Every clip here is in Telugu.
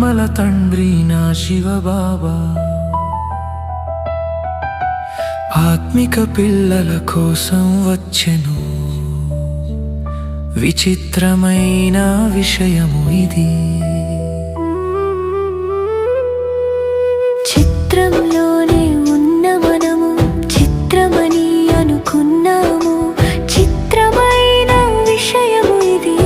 ఆత్మల తండ్రి నా శివబాబా, ఆత్మిక పిల్లల కోసం వచ్చెను విచిత్రమైన విషయము ఇది. చిత్రంలోనే ఉన్న మనము చిత్రమని అనుకున్నాము, చిత్రమైన విషయము ఇది.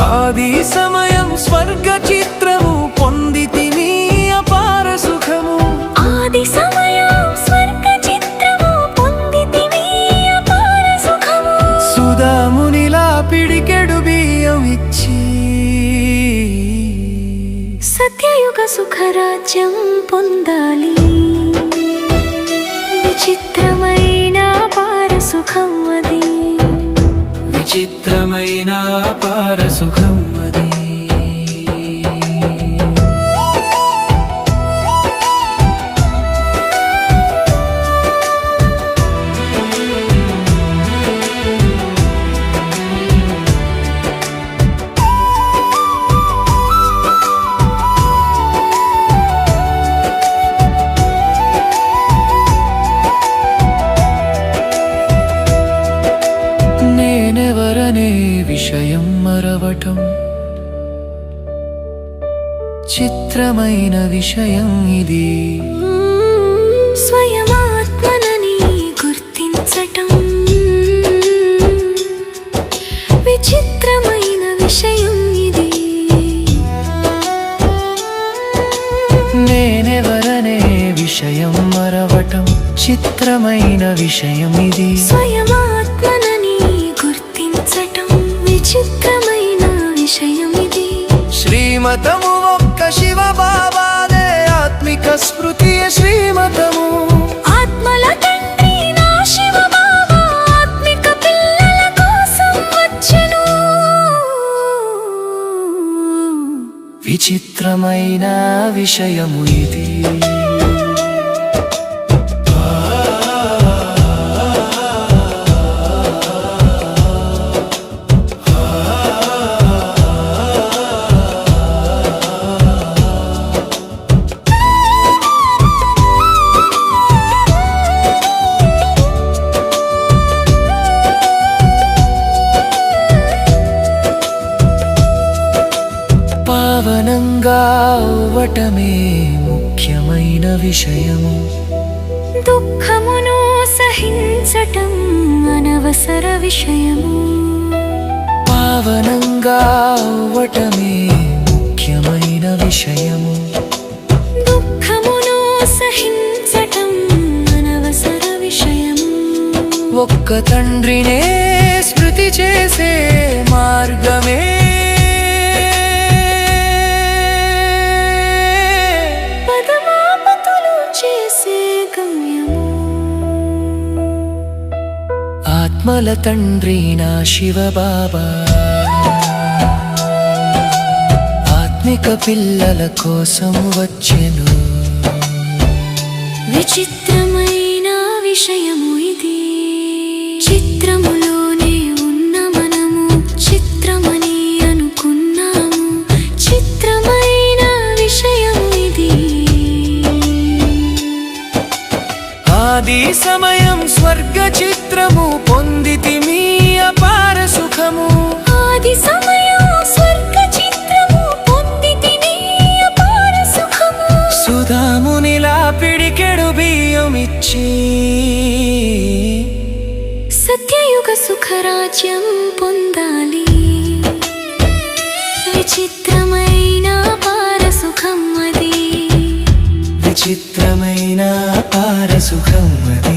ఆది సమయం స్వర్గ చిత్రము పొందితిని అపార సుఖము. ఆది సమయం స్వర్గ చిత్రము పొందితిని అపార సుఖము. సుధామునిలా పిడికెడు బియ్యం ఇచ్చి సత్యయుగ సుఖరాజ్యం పొందాలి. విచిత్రమైన అపార సుఖం అది, విచిత్రమైన అపార సుఖం అది. నేనెవరనే విషయం మరవటం చిత్రమైన విషయం ఇది. స్వయమాత్మనని గుర్తించటం విచిత్రమైన విషయం ఇది. నేనెవరనే విషయం మరవటం చిత్రమైన విషయం ఇది. స్వయమాత్మనని గుర్తించటం విచిత్రమైన విషయం ఇది. శ్రీమతము ఒక్క శివ బాబాదే, ఆత్మిక స్మృతియే శ్రీమతము. ఆత్మల తండ్రి నా శివ బాబా, ఆత్మిక పిల్లల కోసం వచ్చెను విచిత్రమైన విషయము ఇది. పావనంగా అవ్వటమే ముఖ్యమైన విషయము. దుఃఖమును సహించటం అనవసర విషయము. పావనంగా అవ్వటమే ముఖ్యమైన విషయము. దుఃఖమును సహించటం అనవసర విషయము. ఒక్క తండ్రినే స్మృతి చేసే మార్గమే ఆత్మల తండ్రి నా శివ బాబా, ఆత్మిక పిల్లల కోసం వచ్చెను విచిత్రమైన విషయము ఇది. చిత్రములోనే ఉన్న మనము చిత్రమని అనుకున్నాము, చిత్రమైన విషయము ఇది. ఆది సమయం స్వర్గ చిత్రము పొందితిమి అపార సుఖము. ఆది సమయం స్వర్గ చిత్రము పొందితిని అపార సుఖము. సుధామునిలా పిడికెడు బియ్యం ఇచ్చి సత్యయుగ సుఖరాజ్యం పొందాలి. విచిత్రమైన అపార సుఖం అది, విచిత్రమైన అపార సుఖం అది.